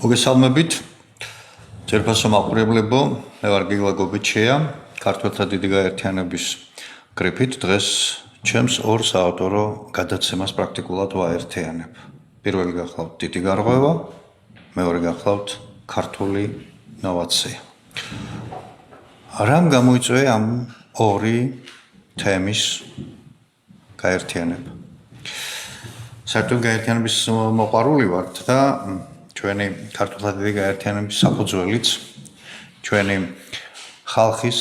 მოგესალმებით. ძერფასო მაყურებლებო, მე ვარ გიგლა გობიჩია, ქართველთა დიდი გაერთიანების გრიფით დღეს ჩემს ორ საავტორო გადაცემას პრაქტიკულად ვაერთიანებ. პირველი გახლავთ დიდი გარღვევა, მეორე გახლავთ ქართული ნოვაცია. რამ გამოიწვია ამ ორი თემის გაერთიანება? საერთოდ გაერთიანების მოყვარული ვართ და ჩვენი ქართულთა დიდი გაერთიანების საფუძველიც ჩვენი ხალხის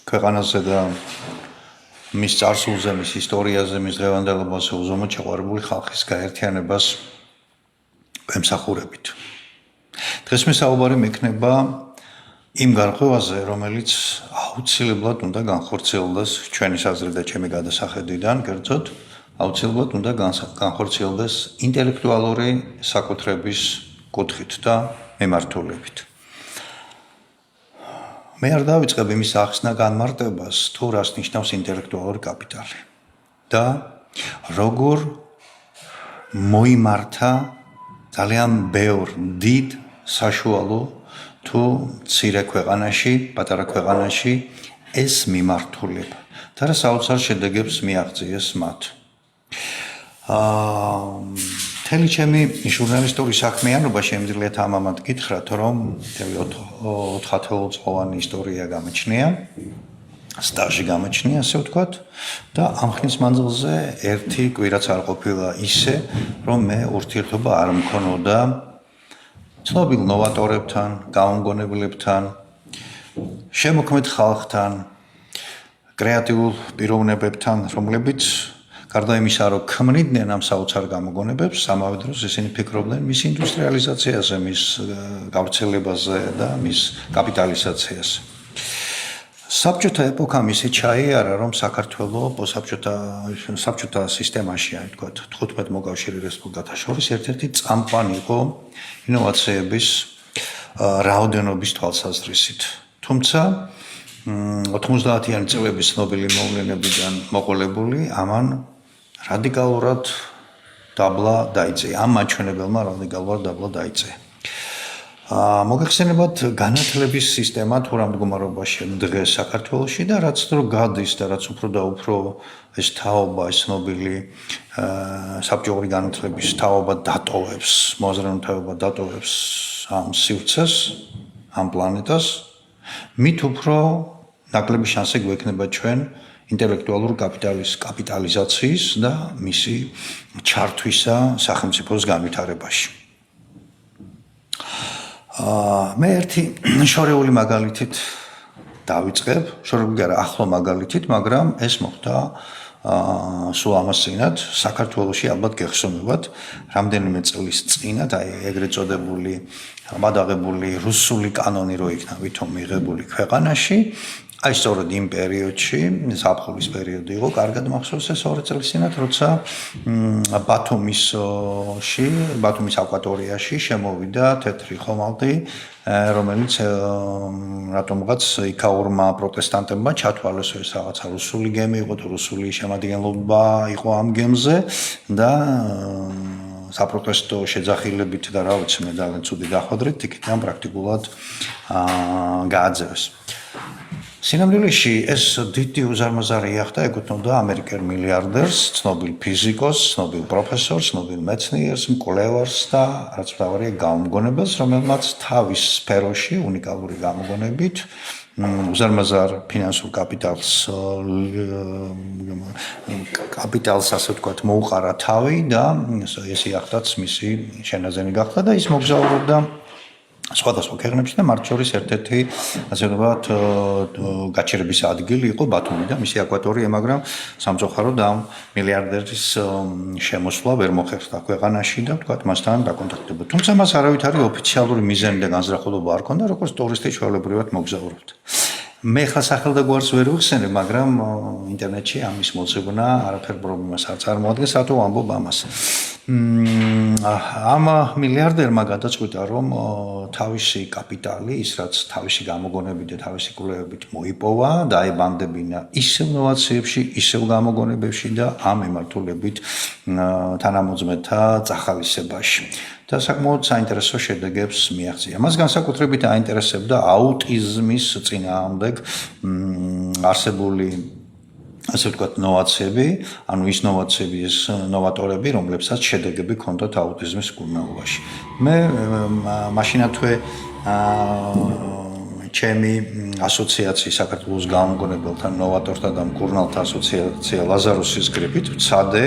ქვეყანაზე და მის წარსულზე, მის ისტორიაზე, მის დღევანდელობაზე უზომოდ შეყვარებული ხალხის გაერთიანებას ემსახურებით. დღეს მე საუბარი მექნება იმ გარღვევაზე, რომელიც აუცილებლად უნდა განხორციელდეს ჩვენი საზრით და ჩემი გადასახედიდან, კერძოდ აუცილებლად უნდა განხორციელდეს ინტელექტუალური საკუთრების კუთხით და მიმართულებით. მე არ დავიწყებ იმის ახსნა განმარტებას, თუ რას ნიშნავს ინტელექტუალური კაპიტალი და როგორ მოიმართა ძალიან ბევრ დიდ საშუალო თუ მცირე ქვეყანაში, პატარა ქვეყანაში ეს მიმართულება და რა საოცარ შედეგებს მიაღწიეს მათ. მთელი ჩემი ჟურნალისტური საქმიანობა შემიძლია თამამად გითხრათ, რომ 4 წლოვანი ისტორია გამოჩნია, სტაჟი გამოჩნია, ასე ვთქვათ, და ამ ხნის მანძილზე ერთი კვირაც არ ყოფილა ისე, რომ მე ურთიერთობა არ მქონოდა ცნობილ ნოვატორებთან, გაუმგონებლებთან, შემოქმედ ხალხთან, კრეატიულ პიროვნებებთან, რომლებიც გარდა იმისა, რომ ქმნიდნენ ამ საოცარ გამოგონებებს, ამავე დროს ისინი ფიქრობდნენ მის ინდუსტრიალიზაციაზე, მის გავრცელებაზე და მის კაპიტალიზაციაზე. საბჭოთა ეპოქამ ისე ჩაიარა, რომ საქართველოს საბჭოთა სისტემაში, აი ვთქვათ, 15 მოკავშირე რესპუბლიკათა შორის ერთ-ერთი წამყვანი იყო ინოვაციების რაოდენობის თვალსაზრისით. თუმცა 90-იანი წლების ცნობილი მოვლენებიდან მოყოლებული ამან რადიკალურად დაბლა დაიწია. ამ მაჩვენებელმა რადიკალურად დაბლა დაიწია. მოგეხსენებათ განათლების სისტემა თუ რა მდგომარეობაშია დღეს საქართველოში და რაც დრო გადის და რაც უფრო და უფრო ეს თაობა, ეს ცნობილი საბჭოური განათლების თაობა დატოვებს, მოაზროვნე თაობა დატოვებს ამ სივრცეს, ამ პლანეტას, მით უფრო ნაკლები შანსი გვექნება ჩვენ ინტელექტუალურ კაპიტალის კაპიტალიზაციის და მისი ჩართვისა სახელმწიფოს განვითარებაში. მე ერთი შორეული მაგალითით დავიწყებ, შორეული არა, ახლო მაგალითით, მაგრამ ეს მოხდა სულ ამას წინათ, საქართველოში ალბათ გეხსოვებათ, რამდენიმე წლის წინათ, აი ეგრეთ წოდებული მადაღებული რუსული კანონი რო იქნა ვითომ მიღებული ქვეყანაში, აი სწორედ იმ პერიოდში, ზაფხულის პერიოდი იყო, კარგად მახსოვს ეს 2 წელი წინათ, როცა ბათუმის აკვატორიაში შემოვიდა თეთრი ხომალდი, რომელიც რატომღაც იქაურმა პროტესტანტებმა ჩათვალეს, ეს რაღაცა რუსული გემი იყო, თუ რუსული შემადგენლობა იყო ამ გემზე და საპროტესტო შეძახილებით და რა ვიცი მე ძალიან ცუდი დახვედრით, იქიდან პრაქტიკულად გააძევეს. სინამდვილეში ეს დიდი უზარმაზარი იახტა ეკუთვნოდა ამერიკელ მილიარდერს, ცნობილ ფიზიკოსს, ცნობილ პროფესორს, ცნობილ მეცნიერს, მკვლევარს და რაც მთავარია გაუმგონებელს, რომელმაც თავის სფეროში უნიკალური გამოგონებით უზარმაზარ ფინანსურ კაპიტალს ასე ვთქვათ მოუყარა თავი და ეს იახტაც მისი შენაძენი გახდა და ის მოგზაურობდა სხვადასხვა ქვეყნებში და მათ შორის ერთ-ერთი ასე ვთქვათ გაჩერების ადგილი იყო ბათუმი და მისი აკვატორია, მაგრამ სამწუხაროდ ამ მილიარდერის შემოსვლა ვერ მოხერხდა ქვეყანაში და ვთქვათ მასთან დაკონტაქტება. თუმცა მას არავითარი ოფიციალური მიზანი და განზრახულობა არ ჰქონდა, როგორც ტურისტი ჩვეულებრივად მოგზაურობდა. მე ხა სახელდაგვარს ვერ ვიხსენებ, მაგრამ ინტერნეტში ამის მოცემუნა არაფერ პრობლემას არ წარმოადგენს, რატო ვამბობ ამას. ამ მილიარდერმა გადაწყვიტა, რომ თავისი კაპიტალი, ის რაც თავისი გამოგონებით და თავისი კვლევებით მოიპოვა, დაებანდებინა ისევ ნოვაციებში, ისევ გამოგონებებში და ამ მიმართულებით თანამოძმეთა წახალისებაში და საკმაოდ საინტერესო შედეგებს მიაღწია. მას განსაკუთრებით აინტერესებდა აუტიზმის წინააღმდეგ არსებული ასე ვთქვათ ნოვაციები, ანუ ის ნოვაციები, ის ნოვატორები, რომლებსაც შედეგები ჰქონდათ აუტიზმის მკურნალობაში. მე მაშინათვე ჩემი ასოციაციის საქართველოს გამომგონებელთა ნოვატორთა და მკურნალთა ასოციაცია ლაზარუსის გრიფით ვცადე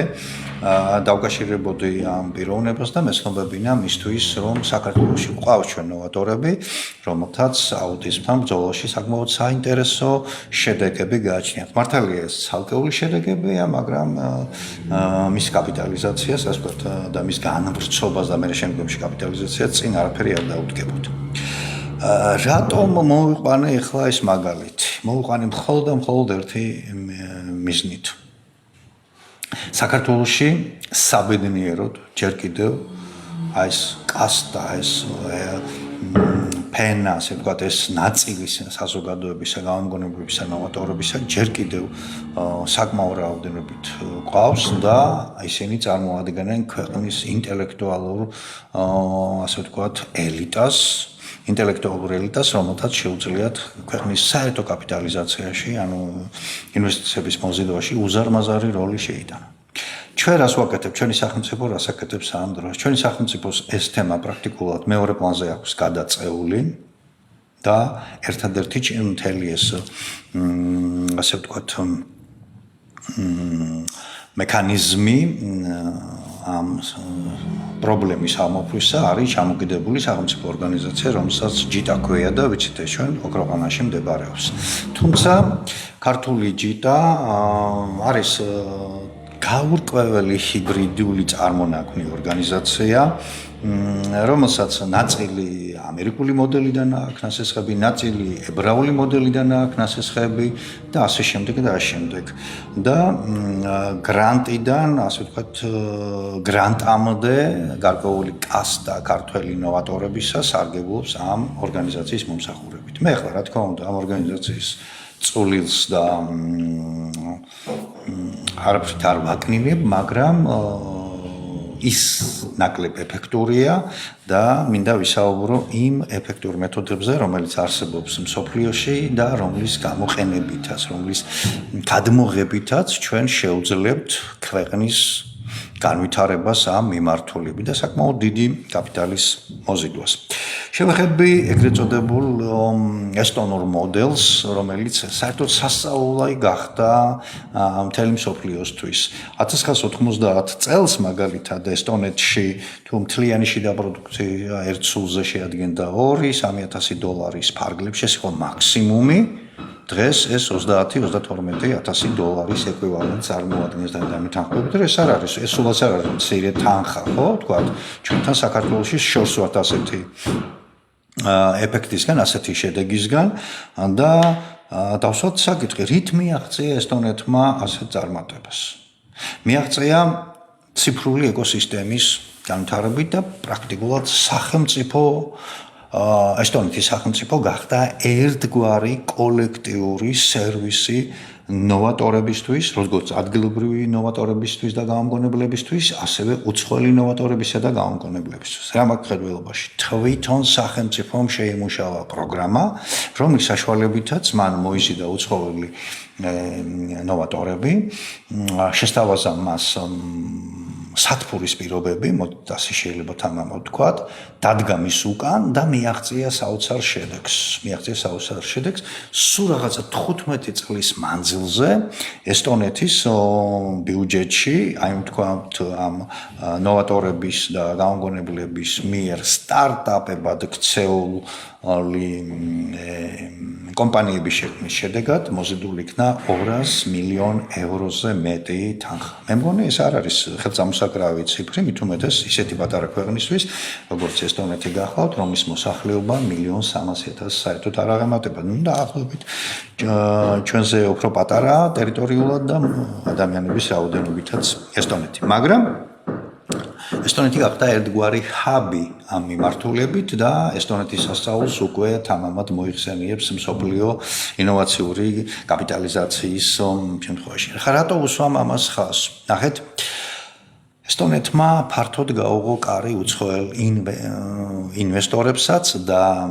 დავკავშირებოდი ამ პიროვნებას და მეცნობებინა მისთვის, რომ საქართველოში გვყავს ჩვენ ნოვატორები, რომელთაც აუტიზმთან ბრძოლაში საკმაოდ საინტერესო შედეგები გააჩნიათ. მართალია ეს ცალკეული შედეგებია, მაგრამ მის კაპიტალიზაციას, ასე ვთქვათ, და მის განვრცობას და მერე შემდგომში კაპიტალიზაციას წინ არაფერი არ დაუდგებოდ. რატომ მოვიყვანე ახლა ეს მაგალითი? მოვიყვანე მხოლოდ ერთი მიზნით. საქართველოში საბედნიეროდ ჯერ კიდევ ეს კასტა, ეს ფენა, ასე ვთქვათ, ეს ნაწილი საზოგადოებისა, გამომგონებლობისა, ნოვატორებისა ჯერ კიდევ საკმაო რაოდენობით გვყავს და ისინი წარმოადგენენ ქვეყნის ინტელექტუალურ, ასე ვთქვათ, ელიტას, რომელთაც შეუძლიათ ქვეყნის საერთო კაპიტალიზაციაში, ანუ ინვესტიციების მოზიდვაში უზარმაზარი როლი შეიტანა. ჩვენ რას ვაკეთებთ? ჩვენი სახელმწიფო რას აკეთებს ამ დროს? ჩვენი სახელმწიფოს ეს თემა პრაქტიკულად მეორე პლანზე აქვს გადაწეული და ერთადერთი მთელი ეს ასე ვთქვათ მექანიზმი ამ პრობლემის ამოფრისა არის ჩამოკიდებული სახელმწიფო ორგანიზაცია, რომელსაც ჯიტა ქვია და ვიცით ეს ჩვენ ოქროყანაში მდებარეობს. თუმცა ქართული ჯიტა არის გაურკვეველი ჰიბრიდული წარმონაქმნი ორგანიზაცია, რომელსაც ნაწილი ამერიკული მოდელიდან აქვს ნასესხები, ნაწილი ებრაული მოდელიდან აქვს ნასესხები და ასე შემდეგ და ასე შემდეგ. და გრანტიდან, ასე ვთქვათ, გრანტამდე გარკვეული კასტა ქართველი ნოვატორებისა სარგებლობს ამ ორგანიზაციის მომსახურებით. მე ახლა რა თქმა უნდა ამ ორგანიზაციის წულილს და არაფრით არ ვაკნინებ, მაგრამ ის ნაკლებ ეფექტურია და მინდა ვისაუბრო იმ ეფექტურ მეთოდებზე, რომელიც არსებობს მსოფლიოში და რომლის გამოყენებითაც, რომლის გადმოღებითაც ჩვენ შევძლებთ ქვეყნის განვითარებას ამ მიმართულებით და საკმაოდ დიდი კაპიტალის მოზიდვას. შევეხები ეგრეთ წოდებულ ესტონურ მოდელს, რომელიც საერთოდ სასწაული გახდა მთელი მსოფლიოსთვის. 1990 წელს მაგალითად ესტონეთში თუ მთლიანი შიდა პროდუქცია ერთ სულზე შეადგენდა $2,000-3,000 ფარგლებში, ეს იყო მაქსიმუმი. დღეს ეს $30,000-$32,000 ეკვივალენტს წარმოადგენს და დამეთანხმებით, ეს არ არის, ეს სულაც არ არის მცირე თანხა, ხო, თქვა, ჩვენთან საქართველოში შორს ვართ ასეთი ეფექტისგან, ასეთი შედეგისგან და დავსვათ საკითხი, რით მიაღწია ესტონეთმა ასეთ წარმატებას? მიაღწია ციფრული ეკოსისტემის განვითარებით და პრაქტიკულად სახელმწიფო ესტონეთის სახელმწიფო გახდა ერთგვარი კოლექტიური სერვისი ნოვატორებისთვის, როგორც ადგილობრივი ნოვატორებისთვის და გამომგონებლებისთვის, ასევე უცხოელი ნოვატორებისა და გამომგონებლებისთვის. რა მაგხედველობაში თვითონ სახელმწიფომ შეიმუშავა პროგრამა, რომლის საშუალებითაც მან მოიზიდა უცხოელი ნოვატორები, შესთავაზა მას სათბურის პირობები, ასე შეიძლება თამამად ვთქვათ, დადგა მის უკან და მიაღწია საოცარ შედეგს. სულ რაღაცა 15 წლის მანძილზე ესტონეთის ბიუჯეტში, აი ვთქვათ, ამ ნოვატორების და გამომგონებლების მიერ სტარტაპებად ქცეული კომპანიების შექმნის შედეგად მოზიდული იქნა €200 მილიონზე მეტი თანხა. მე მგონი ეს არ არის ხელწამოსაკრავი ციფრი, მით უმეტეს ისეთი პატარა ქვეყნისთვის, როგორც ესტონეთი გახლავთ, რომლის მოსახლეობა 1,300,000 საერთოდ არ აღემატება. დაახლოებით ჩვენზე უფრო პატარა ტერიტორიულად და ადამიანების რაოდენობითაც ესტონეთი. მაგრამ ესტონეთი გახდა ერთგვარი ჰაბი ამ მიმართულებით და ესტონეთის სასწაულს უკვე თამამად მოიხსენიებს მსოფლიო ინოვაციური კაპიტალიზაციის შემთხვევაში. ხა რატო უსვამ ამას ხაზს? ნახეთ, ესტონეთმა ფართოდ გაუღო კარი უცხოელ ინვესტორებსაც და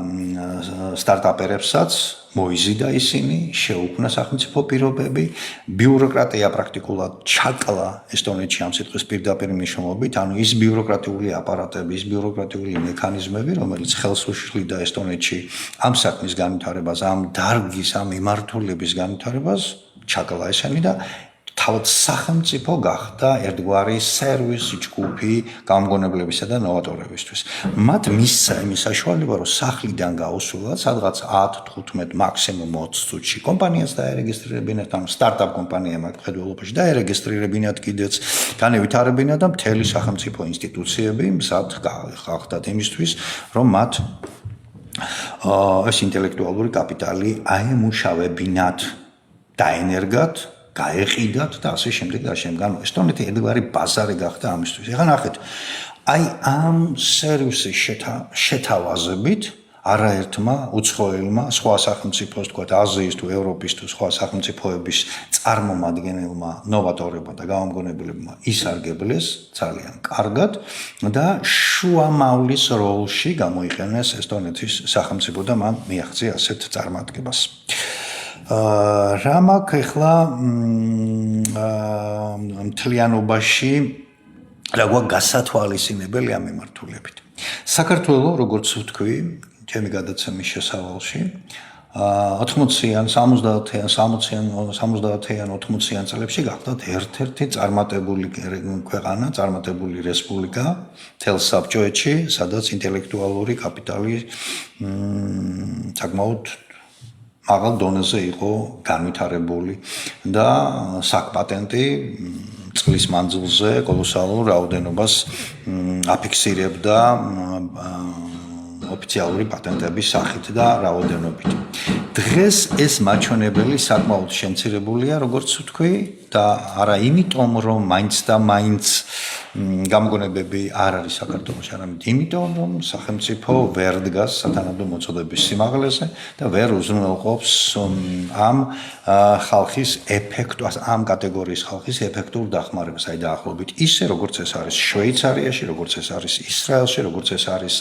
სტარტაპერებსაც მოიზიდა ისინი, შეუქმნა სახელმწიფო პირობები, ბიუროკრატია პრაქტიკულად ჩაკლა ესტონეთში ამ სიტყვის პირდაპირ მნიშვნელობით, ანუ ის ბიუროკრატიული აპარატები, ის ბიუროკრატიული მექანიზმები, რომელიც ხელს უშლიდა ესტონეთში ამ საქმის განვითარებას, ამ დარგის, ამ მიმართულების განვითარებას, ჩაკლა ესენი და თავად სახელმწიფო გახდა ერთგვარი სერვისი ჯგუფი გამგონებლებისა და ნოვატორებისთვის. მათ მისცა იმის საშუალება, რომ სახლიდან გაუსულათ, სადღაც 10-15 მაქსიმუმ 20 წუთში კომპანიას დაერეგისტრირებინათ, ანუ სტარტაპ კომპანია მაკხედველობაში დაერეგისტრირებინათ კიდეც, განევითარებინათ და მთელი სახელმწიფო ინსტიტუციები მზად გახდათ იმისთვის, რომ მათ ეს ინტელექტუალური კაპიტალი აემუშავებინათ, დაენერგათ გაეყიდათ და ასე შემდეგ და შემდგომ ესტონეთი ერთგვარი ბაზარი გახდა ამისთვის. ეხლა ნახეთ, აი ამ სერვისის შეთავაზებით არაერთმა უცხოელმა სხვა სახელმწიფოს, თქვათ აზიის თუ ევროპის თუ სხვა სახელმწიფოების წარმომადგენელმა ნოვატორებმა და გამომგონებლებმა ისარგებლეს ძალიან კარგად და შუამავლის როლში გამოიყენეს ესტონეთის სახელმწიფო და მან მიაღწია ასეთ წარმატებას. რა მაქვს ახლა მთლიანობაში რა გვაქვს გასათვალისწინებელი ამ მიმართულებით. საქართველოს, როგორც ვთქვი, ჩემი გადაცემის შესავალში 80-იან, 70-იან, 60-იან, 80-იან წლებში გახდათ ერთ-ერთი წარმატებული ქვეყანა, წარმატებული რესპუბლიკა მთელ საბჭოეთში, სადაც ინტელექტუალური კაპიტალი საკმაოდ მაღალ დონეზე იყო განვითარებული და საკპატენტი წლის მანძილზე კოლოსალურ რაოდენობას აფიქსირებდა ოფიციალური პატენტების სახით და რაოდენობით. დღეს ეს მაჩვენებელი საკმაოდ შემცირებულია, როგორც ვთქვი, და არა იმიტომ, რომ მაინც და მაინც გამგონებები არ არის საქართველოში, არამედ იმიტომ, რომ სახელმწიფო ვერ დგას სათანადო მოწოდების სიმაღლეზე და ვერ უზრუნველყოფს ამ ხალხის ეფექტს, ამ კატეგორიის ხალხის ეფექტურ დახმარებას, აი დაახლოებით ისე, როგორც ეს არის შვეიცარიაში, როგორც ეს არის ისრაელში, როგორც ეს არის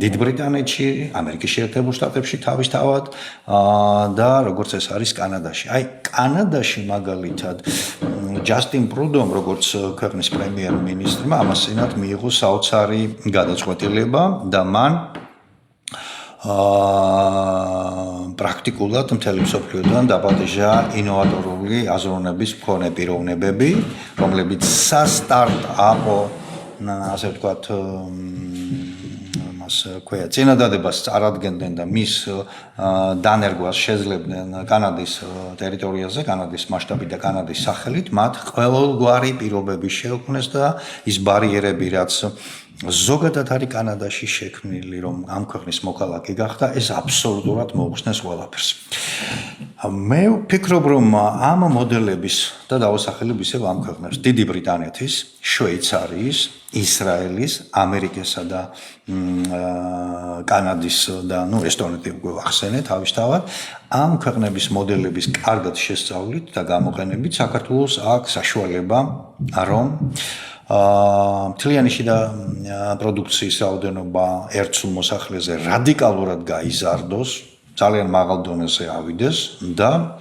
დიდ ბრიტანეთში, ამერიკის შეერთებულ შტატებში თავისთავად და როგორც ეს არის კანადაში. აი კანადაში მაგალითად ჯასტინ ტრუდომ, როგორც ქვეყნის პრემიერ-მინისტრმა, ამასინათ მიიღო საოცარი გადაწყვეტილება და მან პრაქტიკულად მთელი მსოფლიოდან დაპატიჟა ინოვატორული აზროვნების მქონე პიროვნებები, რომლებიც სასტარტაპო, ასე ვთქვათ, წინადადებას წარადგენდნენ და მის დანერგვას შეძლებდნენ კანადის ტერიტორიაზე, კანადის მასშტაბით და კანადის სახელით, მათ ყოველგვარი პირობები შეუქმნეს და ის ბარიერები, რაც ზოგადად არის კანადაში შექმნილი, რომ ამ ქვეყნის მოქალაქე გახდა, ეს აბსოლუტურად მოუხსნეს ყველაფერს. მე ვფიქრობ, რომ ამ მოდელების და დავასახელებ ისევ ამ ქვეყნებს, დიდი ბრიტანეთის, შვეიცარიის, ისრაელის, ამერიკისა და კანადის და ესტონეთი უკვე ვახსენე თავისთავად, ამ ქვეყნების მოდელების კარგად შესწავლით და გამოყენებით საქართველოს აქვს საშუალება, რომ მთლიანი შიდა პროდუქციის რაოდენობა ერთ სულ მოსახლეზე რადიკალურად გაიზარდოს, ძალიან მაღალ დონეზე ავიდეს და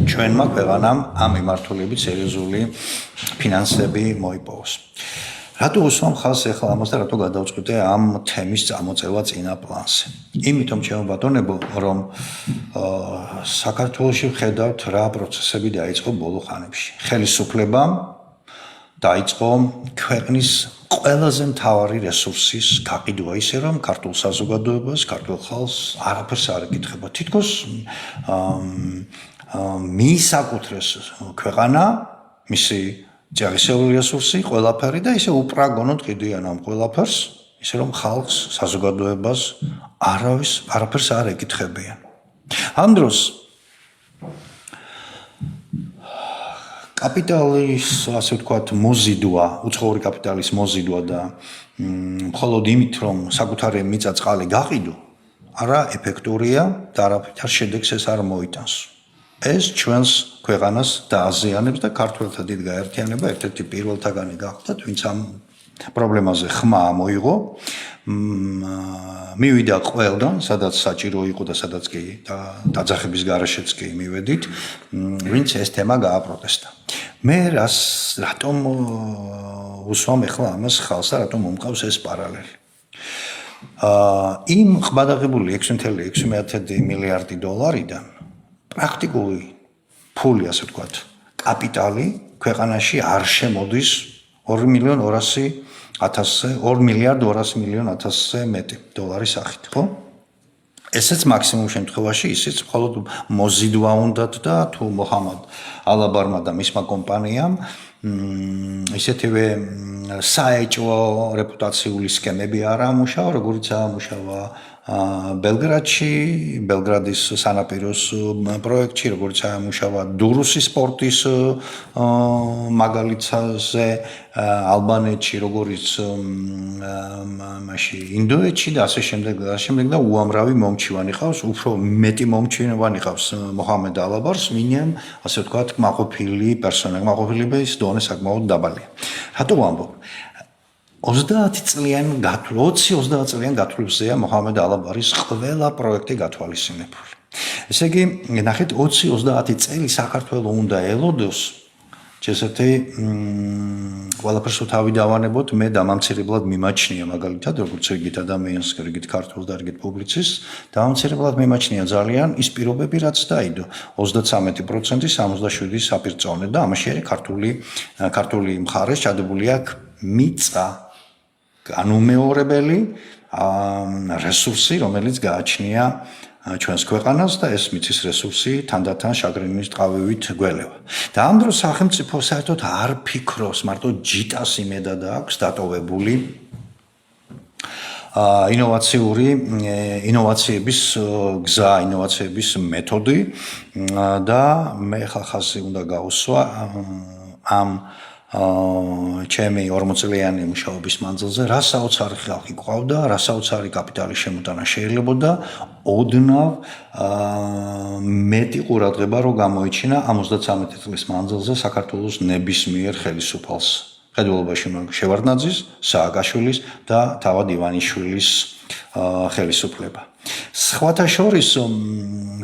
ჩვენმა ქვეყანამ ამ მიმართულებით სერიოზული ფინანსები მოიპოვოს. რატო უსვამ ხალხს ახლა ამას და რატო გადავწყვიტე ამ თემის წამოწევა წინა პლანზე? იმიტომ, ჩემო ბატონებო, რომ საქართველოში ვხედავთ რა პროცესები დაიწყო ბოლო ხანებში. ხელისუფლებამ დაიწყო ქვეყნის ყველაზე მთავარი რესურსის გაყიდვა ისე, რომ ქართულ საზოგადოებას, ქართულ ხალხს არაფერს არ ეკითხება. თითქოს მიისაკუთრეს ქვეყანა, მისი ჯერისეული რესურსი, ყველაფერი და ისე უპრაგონოდ ყიდიან ამ ყველაფერს, ისე რომ ხალხს, საზოგადოებას არაფერს არ ეკითხებიან. ამ დროს კაპიტალის, ასე ვთქვათ, მოზიდვა, უცხოური კაპიტალის მოზიდვა და მხოლოდ იმით, რომ საკუთარი მიწა-წყალი გაყიდო, არა ეფექტურია და არაფერ შედეგს ეს არ მოიტანს. ეს ჩვენს ქვეყანას დააზიანებს და ქართველთა დიდ გაერთიანება ერთ-ერთი პირველთაგანი გახდათ, ვინც ამ პრობლემაზე ხმა მოიღო. მივიდა ყველგან, სადაც საჭირო იყო და სადაც კი დაძახების გარეშეც კი მივედით, ვინც ეს თემა გააპროტესტა. მე რატომ უსვამ ახლა ამას ხალხს და რატომ მომყავს ეს პარალელი? იმ ყბადაღებული 6.6 მილიარდი დოლარიდან პრაქტიკული ფული, ასე ვთქვათ, კაპიტალი ქვეყანაში არ შემოდის 2.200.000-ზე მეტი დოლარის სახით, ხო? ესეც მაქსიმუმ შემთხვევაში ისიც მხოლოდ მოზიდვა უნდათ და თუ მოჰამად ალაბარმა და მისმა კომპანიამ ისეთივე საეჭვო რეპუტაციული სქემები არ ამუშავა, როგორიც ამუშავა ბელგრადში, ბელგრადის სანაპიროს პროექტში, როგორც ამუშავა დურუსის პორტის მაგალითზე, ალბანეთში, როგორც მაშინ ინდოეთში და ასე შემდეგ და უამრავი მომჩივანი ყავს, უფრო მეტი მომჩივანი ყავს მოჰამედ ალაბარს, ვინემ, ასე ვთქვათ, კმაყოფილი პერსონაჟი, კმაყოფილების დონე საკმაოდ დაბალია. რატო ვამბობ? 20 წლიან გათვლებზეა მოჰამედ ალაბარის ყველა პროექტი გათვალისწინებული. ესე იგი, ნახეთ 20-30 წელი საქართველო უნდა ელოდოს, შესაძლოა ყველაფერს თავი დავანებოთ, მე დამამცირებლად მიმაჩნია მაგალითად, როგორც რიგით ადამიანს, რიგით ქართულს და რიგით პუბლიცისტს, დამამცირებლად მიმაჩნია ძალიან ის პირობები, რაც დაიდო 33% 67-ის საპირწონე და ამაში არის ქართული მხარე ჩადებული აქ მიწა განუმეორებელი რესურსი, რომელიც გააჩნია ჩვენს ქვეყანას და ეს მიწის რესურსი თანდათან შაგრინის ტყავივით გველევა. და ამ დროს სახელმწიფო საერთოდ არ ფიქრობს, მარტო ჯიტას იმედად აქვს დატოვებული ინოვაციების გზა, ინოვაციების მეთოდი და მე ხალხი უნდა გაუსვა ამ ჩემი 40 წლიანი მუშაობის მანძილზე რა საოცარი ხალხი გვყავდა, რა საოცარი კაპიტალის შემოტანა შეიძლებოდა ოდნავ მეტი ყურადღება რო გამოიჩინა ამ 33 წლის მანძილზე საქართველოს ნებისმიერ ხელისუფალს. ხელმძღვანელობაში შევარდნაძის, სააკაშვილის და თავად ივანიშვილის ხელისუფლება. სხვათა შორის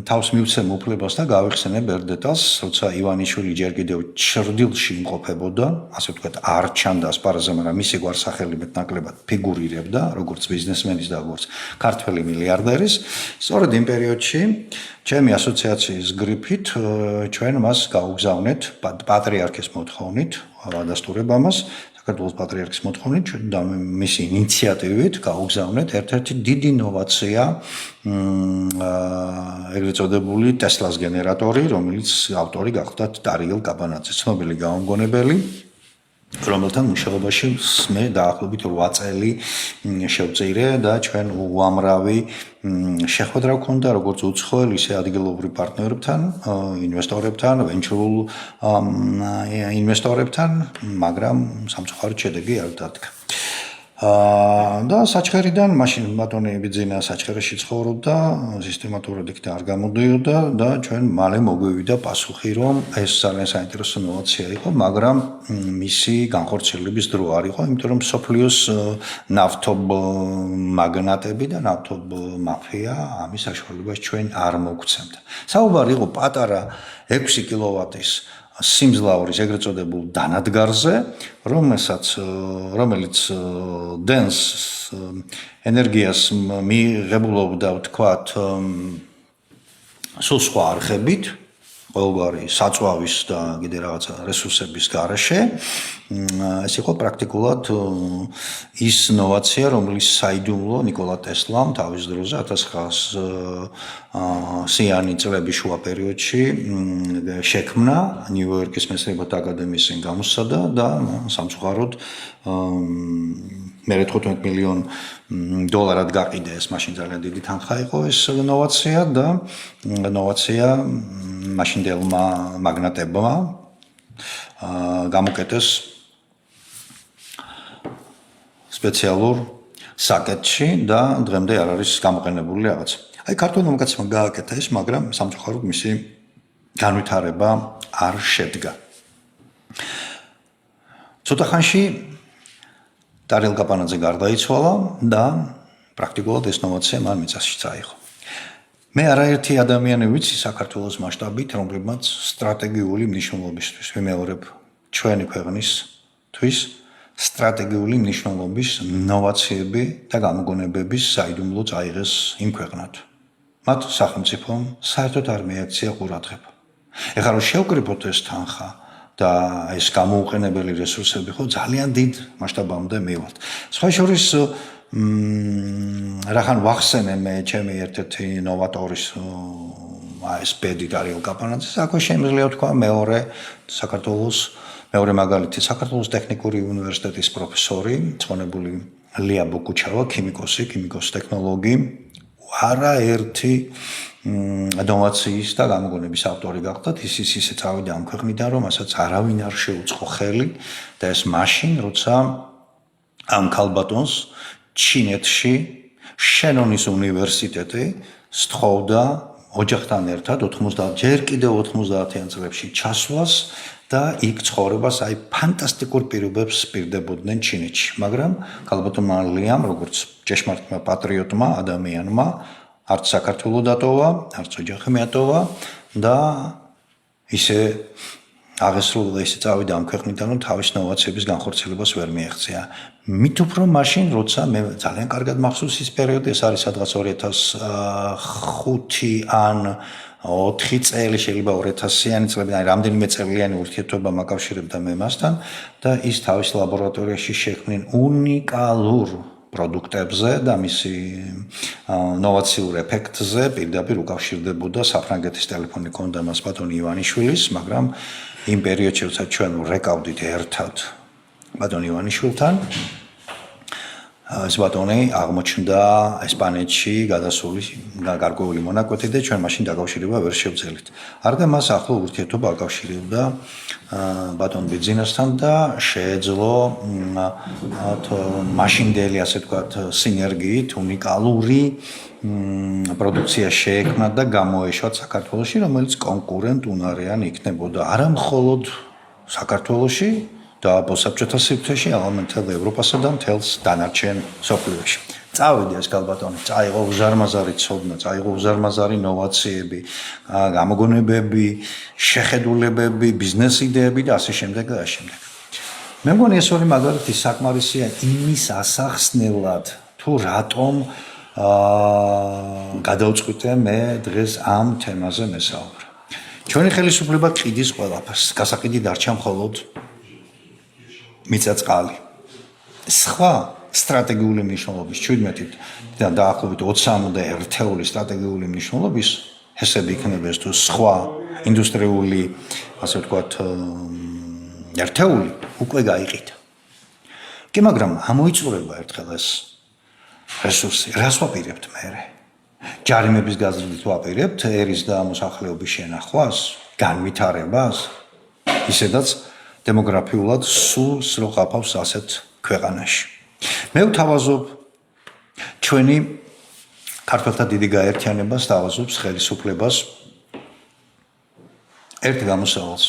თავს მივცემ უფლებას და გავიხსენებ ერთ დეტალს, როცა ივანიშვილი ჯერ კიდევ ჩრდილში იმყოფებოდა, ასე ვთქვათ, არ ჩანდა ასპარეზზე, მაგრამ მისი გვარსახელი მეტნაკლებად ფიგურირებდა, როგორც ბიზნესმენის და როგორც ქართველი მილიარდერის. სწორედ იმ პერიოდში ჩემი ასოციაციის გრიფით ჩვენ მას გავუგზავნეთ პატრიარქის მოთხოვნით, ადასტურებ ამას, საქართველოს პატრიარქის მოთხოვნით და მისი ინიციატივით გავუგზავნეთ ერთ-ერთი დიდი ინოვაცია, ეგრეთ წოდებული ტესლას გენერატორი, რომელიც ავტორი გახლდათ ტარიელ კაბანაძე, ცნობილი გაუმგონებელი, რომელთან მუშაობაში მე დაახლოებით 8 წელი შევწირე და ჩვენ უამრავი შეხვედრა გვქონდა როგორც უცხოელ, ისე ადგილობრივ პარტნიორებთან, ინვესტორებთან, ვენჩურულ ინვესტორებთან, მაგრამ სამწუხაროდ შედეგი არ დადგა. და საჩხერიდან მაშინ ბატონი ბიძინა საჩხერეში ცხოვრობდა, სისტემატურად იქ არ გამოდიოდა და ჩვენ მალე მოგვივიდა პასუხი, რომ ეს ძალიან საინტერესო ინოვაცია იყო, მაგრამ მისი განხორციელების დრო არ იყო, იმიტომ რომ სოფლიოს ნავთობ მაგნატები და ნავთობ მაფია ამის საშუალებას ჩვენ არ მოგვცემდა. საუბარი იყო პატარა 6 კილოვატის სიმძლავრის ეგრეთ წოდებულ დანადგარზე, რომელიც დენს ენერგიას მიიღებულობდა, ვთქვათ, სულ სხვა არხებით, ყოველგვარი საწვავის და კიდე რაღაცა რესურსების გარეშე. ეს იყო პრაქტიკულად ის ინოვაცია, რომლის საიდუმლო ნიკოლა ტესლამ თავის დროზე 1900-იანი წლების შუა პერიოდში შექმნა ნიუ-იორკის მეცნიერებათა აკადემიის წინ გამოსცადა და სამწუხაროდ მე 15 მილიონ დოლარად გაყიდა ეს მაშინ ძალიან დიდი თანხა იყო ეს ინოვაცია და ინოვაცია მაშინდელმა მაგნატებმა გამოკეტეს სპეციალურ საკეთში და დღემდე არ არის გამოყენებული რაღაც. აი ქართულ მომკაცებმა გააკეთა ეს, მაგრამ სამწუხაროდ მისი განვითარება არ შედგა. ცოტა ხანში დარიელ კაპანაძე გარდაიცვალა და პრაქტიკულად ეს ნოვაცია მან მიწაში წაიღო. მე არაერთი ადამიანი ვიცი საქართველოს მასშტაბით, რომლებმაც სტრატეგიული მნიშვნელობისთვის ვიმეორებ ჩვენი ქვეყნისთვის სტრატეგიული მნიშვნელობის ნოვაციები და გამოგონებების საიდუმლო წაიღეს იმ ქვეყნად. მათ სახელმწიფომ საერთოდ არ მიაქცია ყურადღება. ეხლა რომ შევკრიბოთ ეს თანხა და ეს გამოუყენებელი რესურსები ხო ძალიან დიდ მასშტაბამდე მივალთ. სხვა შორის რახან ვახსენე მე ჩემი ერთ-ერთი ნოვატორის ეს ბედი დარიელ კაპანაძეს, აქვე შემიძლია თქვა მეორე მაგალითი საქართველოს ტექნიკური უნივერსიტეტის პროფესორი, წონებული ლია ბუკუჩავა, ქიმიკოსი ტექნოლოგი, არაერთი ნოვაციის და გამოგონების ავტორი გახდა. ისე წავიდა ამ ქვეყნიდან, რომ ასაც არავინ არ შეუწყო ხელი და ეს მაშინ, როცა ამ ქალბატონს ჩინეთში შენონის უნივერსიტეტი სთხოვდა ოჯახთან ერთად 90-იან წლებში ჩასვლას და იქ ცხოვრებას ფანტასტიკურ პირობებს პირდებოდნენ ჩინეთში. მაგრამ ქალბატონმა ლიამ, როგორც ჭეშმარიტმა პატრიოტმა ადამიანმა, არც საქართველო დატოვა, არც ოჯახი მიატოვა და ისე აღესრულა და ისე წავიდა ამ ქვეყნიდან, რომ თავის ნოვაციების განხორციელებას ვერ მიეღწია. მით უფრო მაშინ, როცა მე ძალიან კარგად მახსოვს ის პერიოდი, ეს არის სადღაც 2005 ან 4 წელი, შეიძლება 2000-იანი წლები, რამდენიმე წელიანი ურთიერთობა მაკავშირებდა მე მასთან და ის თავის ლაბორატორიაში შექმნილ უნიკალურ პროდუქტებზე და მისი ნოვაციურ ეფექტზე პირდაპირ უკავშირდებოდა საფრანგეთის ტელეფონი ჰქონდა მას ბატონი ივანიშვილის, მაგრამ იმ პერიოდში როცა ჩვენ რეკავდით ერთად ბატონ ივანიშვილთან, ეს ბატონი აღმოჩნდა ესპანეთში გადასული გარკვეული მონაკვეთი და ჩვენ მაშინ დაკავშირება ვერ შევძელით. არდა მას ახლო ურთიერთობა აკავშირებდა ბატონ ბიძინასთან და შეეძლო მაშინდელი, ასე ვთქვათ, სინერგიით უნიკალური პროდუქცია შეექმნა და გამოეშვა საქართველოში, რომელიც კონკურენტ უნარიანი იქნებოდა არა მხოლოდ საქართველოში და საბჭოთა სივრცეში, არამედ მთელ ევროპასა და მთელ დანარჩენ მსოფლიოში. წავიდა ეს ქალბატონი, წაიღო უზარმაზარი ცოდნა, წაიღო უზარმაზარი ნოვაციები, გამოგონებები, შეხედულებები, ბიზნეს იდეები და ასე შემდეგ და ასე შემდეგ. მე მგონი ეს ორი მაგალითი საკმარისია იმის ასახსნელად, თუ რატომ გადავწყვიტე მე დღეს ამ თემაზე მესაუბრა. ჩვენი ხელისუფლება ყიდის ყველაფერს, გასაყიდი დარჩა მხოლოდ მიწა-წყალი. სხვა სტრატეგიული მნიშვნელობის 17 და დაახლოებით 20-მდე ერთეული სტრატეგიული მნიშვნელობის ჰესები იქნება თუ სხვა ინდუსტრიული, ასე ვთქვათ, ერთეული უკვე გაიყიდა. კი, მაგრამ ამოიწურება ერთხელ ეს რესურსი. რას ვაპირებთ მე? ჯარიმების გაზრდით ვაპირებთ ერის და მოსახლეობის შენახვას, განვითარებას, ისედაც დემოგრაფიულად სულს რო ყავს ასეთ ქვეყანაში. მე ვთავაზობ ჩვენი ქართველთა დიდი გაერთიანებას, თავაზობს ხელისუფლებას ერთ გამოსავალს.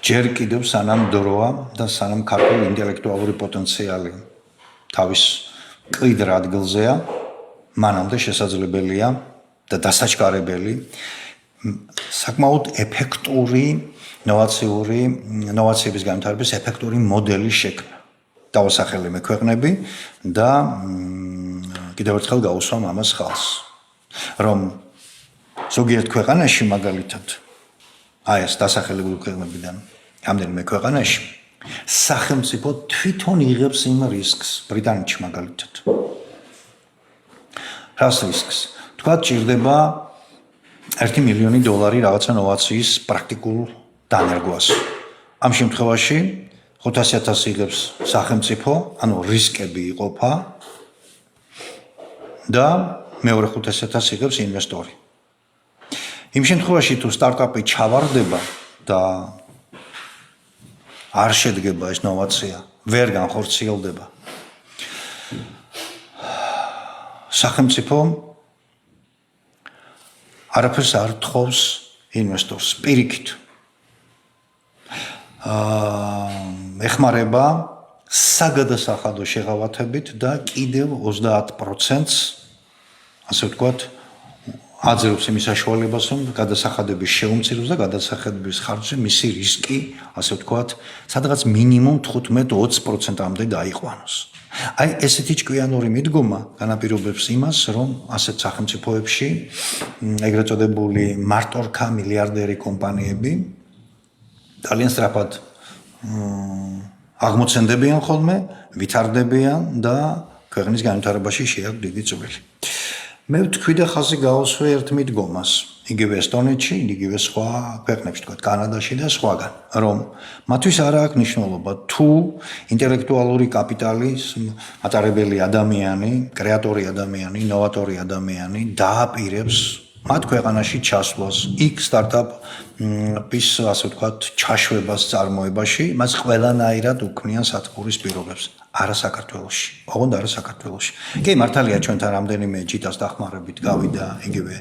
ჯერ კიდევ სანამ დროა და სანამ ქართული ინტელექტუალური პოტენციალი თავის მკვიდრ ადგილზეა, მანამდე შესაძლებელია და დასაჩქარებელი საკმაოდ ეფექტური ნოვაციების განვითარების ეფექტური მოდელი შექმნა. დავასახელე მე ქვეყნები და კიდევ ერთხელ გავუსვამ ამას ხალხს, რომ ზოგიერთ ქვეყანაში მაგალითად ეს დასახელებული ქვეყნებიდან რამდენიმე ქვეყანაში სახელმწიფო თვითონ იღებს იმ რისკს, ბრიტანეთში მაგალითად. რას რისკს? თქვა ჭირდება $1 მილიონი რაღაცა ნოვაციის პრაქტიკულ დანერგვას. ამ შემთხვევაში 500,000 იღებს სახელმწიფო, ანუ რისკები იყოფა და მეორე 500,000 იღებს ინვესტორი. იმ შემთხვევაში თუ სტარტაპი ჩავარდება და არ შედგება ეს ნოვაცია, ვერ განხორციელდება, სახელმწიფო არაფერს არ თხოვს ინვესტორს პირიქით ეხმარება საგადასახადო შეღავათებით და კიდევ 30%-ს ასე ვთქვათ აძლევს იმის საშუალებას, რომ გადასახადების შეუმციროს და გადასახადების ხარჯზე მისი რისკი, ასე ვთქვათ, სადღაც მინიმუმ 15-20%-მდე დაიყვანოს. აი ესეთი ჭკვიანური მიდგომა განაპირობებს იმას, რომ ასეთ სახელმწიფოებში ეგრეთ წოდებული მარტორქა მილიარდერი კომპანიები ძალიან სწრაფად აღმოცენდებიან ხოლმე, ვითარდებიან და ქვეყნის განვითარებაში შეაქვს დიდი წვლილი. მე ვთქვი და ხაზი გავუსვე ერთ მიდგომას, იგივე ესტონეთში, იგივე სხვა ქვეყნებში, თქვა კანადაში და სხვაგან, რომ მათთვის არ აქვს მნიშვნელობა თუ ინტელექტუალური კაპიტალის მატარებელი ადამიანი, კრეატორი ადამიანი, ინოვატორი ადამიანი დააპირებს მათ ქვეყანაში ჩასვლას, იქ სტარტაპის, ასე ვთქვათ, ჩაშვებას წარმოებაში, მას ყველანაირად უქმნიან სათბურის პირობებს. არა საქართველოში, ოღონდ არა საქართველოში. კი, მართალია ჩვენთან რამდენიმე ჯიტას დახმარებით გავიდა იგივე